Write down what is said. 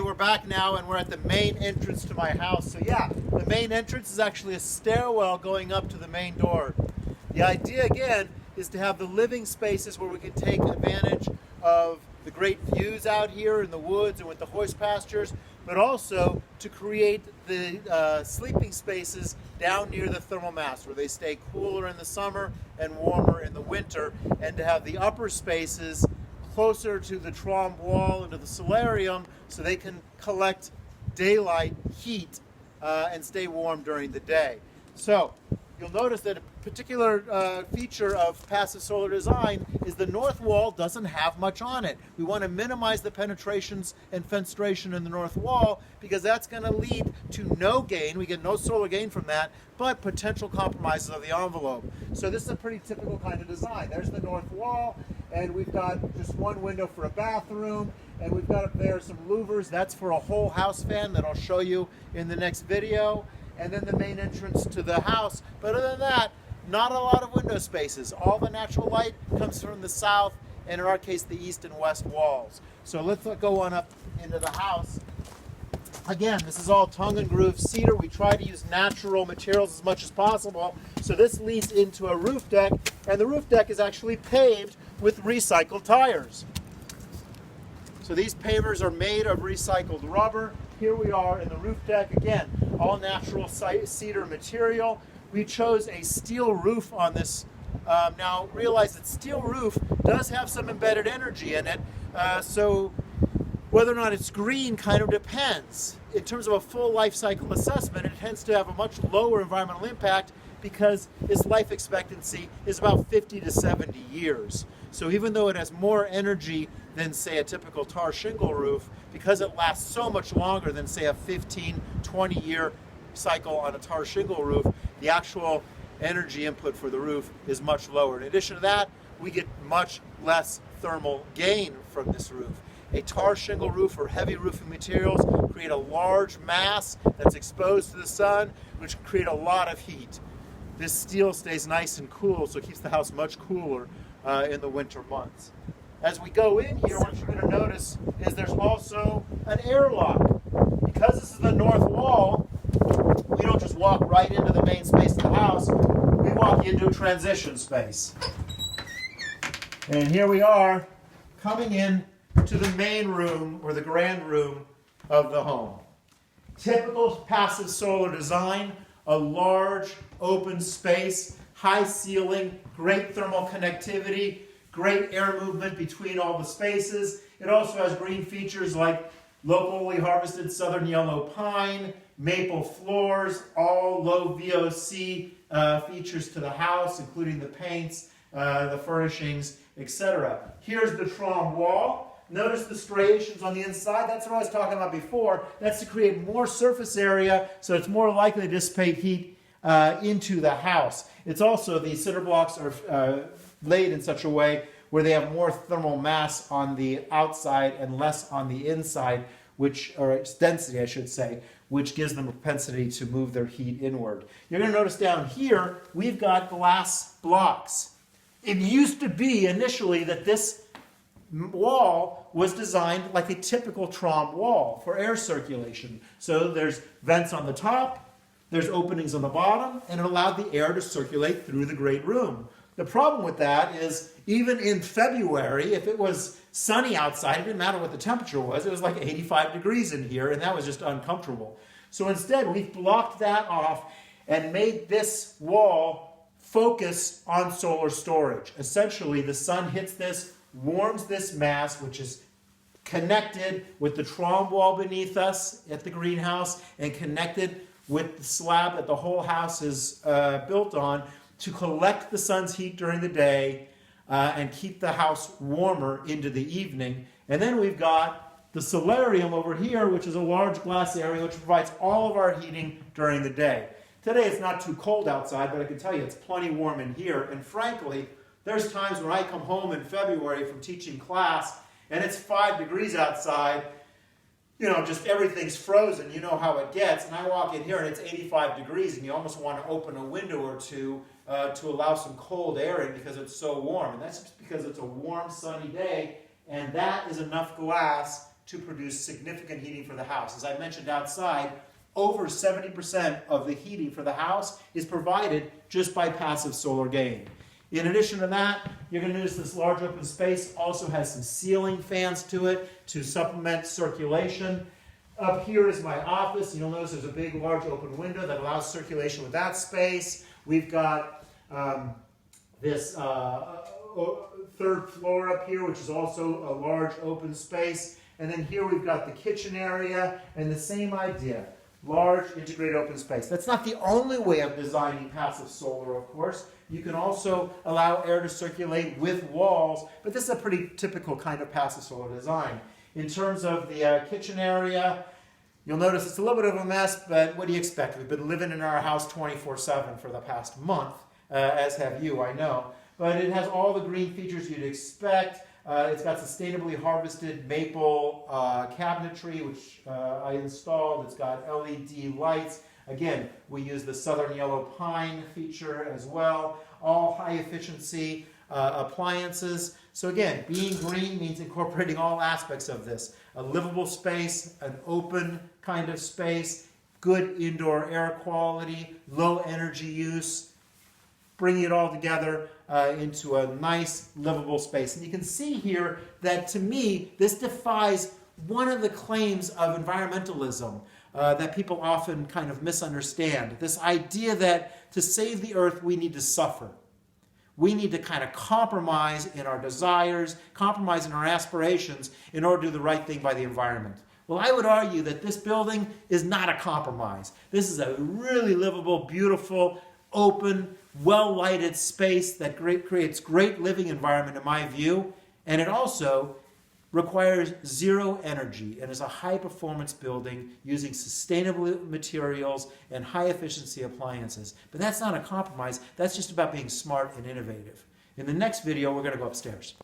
we're back now and we're at the main entrance to my house. So yeah, the main entrance is actually a stairwell going up to the main door. The idea again is to have the living spaces where we can take advantage of the great views out here in the woods and with the horse pastures, but also to create the sleeping spaces down near the thermal mass where they stay cooler in the summer and warmer in the winter, and to have the upper spaces closer to the Trombe wall and to the solarium so they can collect daylight heat and stay warm during the day. So you'll notice that a particular feature of passive solar design is the north wall doesn't have much on it. We want to minimize the penetrations and fenestration in the north wall because that's going to lead to no gain. We get no solar gain from that, but potential compromises of the envelope. So this is a pretty typical kind of design. There's the north wall, and we've got just one window for a bathroom, and we've got up there some louvers. That's for a whole house fan that I'll show you in the next video. And then the main entrance to the house. But other than that, not a lot of window spaces. All the natural light comes from the south, and in our case, the east and west walls. So let's go on up into the house. Again, this is all tongue and groove cedar. We try to use natural materials as much as possible. So this leads into a roof deck, and the roof deck is actually paved with recycled tires. So these pavers are made of recycled rubber. Here we are in the roof deck, again, all natural cedar material. We chose a steel roof on this. Now realize that steel roof does have some embedded energy in it, so whether or not it's green kind of depends. In terms of a full life cycle assessment, it tends to have a much lower environmental impact because its life expectancy is about 50 to 70 years. So even though it has more energy than, say, a typical tar shingle roof, because it lasts so much longer than, say, a 15, 20-year cycle on a tar shingle roof, the actual energy input for the roof is much lower. In addition to that, we get much less thermal gain from this roof. A tar shingle roof or heavy roofing materials create a large mass that's exposed to the sun, which can create a lot of heat. This steel stays nice and cool, so it keeps the house much cooler in the winter months. As we go in here, what you're going to notice is there's also an airlock. Because this is the north wall, we don't just walk right into the main space of the house, we walk into a transition space. And here we are coming in to the main room or the grand room of the home. Typical passive solar design, a large open space, high ceiling, great thermal connectivity, great air movement between all the spaces. It also has green features like locally harvested southern yellow pine, maple floors, all low VOC features to the house, including the paints, the furnishings, etc. Here's the Trombe wall. Notice the striations on the inside. That's what I was talking about before. That's to create more surface area so it's more likely to dissipate heat into the house. It's also, the cinder blocks are laid in such a way where they have more thermal mass on the outside and less on the inside, or density, I should say, which gives them a propensity to move their heat inward. You're going to notice down here, we've got glass blocks. It used to be initially that this wall was designed like a typical Trombe wall for air circulation. So there's vents on the top, there's openings on the bottom, and it allowed the air to circulate through the great room. The problem with that is even in February, if it was sunny outside, it didn't matter what the temperature was, it was like 85 degrees in here, and that was just uncomfortable. So instead, we've blocked that off and made this wall focus on solar storage. Essentially, the sun hits this, warms this mass, which is connected with the Trombe wall beneath us at the greenhouse and connected with the slab that the whole house is built on to collect the sun's heat during the day and keep the house warmer into the evening. And then we've got the solarium over here, which is a large glass area which provides all of our heating during the day. Today it's not too cold outside, but I can tell you it's plenty warm in here. And frankly, there's times when I come home in February from teaching class and it's 5 degrees outside, you know, just everything's frozen, you know how it gets, and I walk in here and it's 85 degrees and you almost want to open a window or two to allow some cold air in because it's so warm. And that's just because it's a warm, sunny day, and that is enough glass to produce significant heating for the house. As I mentioned outside, over 70% of the heating for the house is provided just by passive solar gain. In addition to that, you're going to notice this large open space also has some ceiling fans to it to supplement circulation. Up here is my office. You'll notice there's a big, large open window that allows circulation with that space. We've got this third floor up here, which is also a large open space. And then here we've got the kitchen area, and the same idea. Large integrated open space. That's not the only way of designing passive solar, of course. You can also allow air to circulate with walls, but this is a pretty typical kind of passive solar design. In terms of the kitchen area, you'll notice it's a little bit of a mess, but what do you expect? We've been living in our house 24/7 for the past month, as have you, I know. But it has all the green features you'd expect. It's got sustainably harvested maple cabinetry, which I installed. It's got LED lights. Again, we use the southern yellow pine feature as well. All high efficiency appliances. So again, being green means incorporating all aspects of this. A livable space, an open kind of space, good indoor air quality, low energy use, bringing it all together into a nice, livable space. And you can see here that, to me, this defies one of the claims of environmentalism that people often kind of misunderstand. This idea that to save the earth, we need to suffer. We need to kind of compromise in our desires, compromise in our aspirations in order to do the right thing by the environment. Well, I would argue that this building is not a compromise. This is a really livable, beautiful, open, well-lighted space that creates great living environment in my view, and it also requires zero energy and is a high-performance building using sustainable materials and high-efficiency appliances. But that's not a compromise. That's just about being smart and innovative. In the next video, we're going to go upstairs.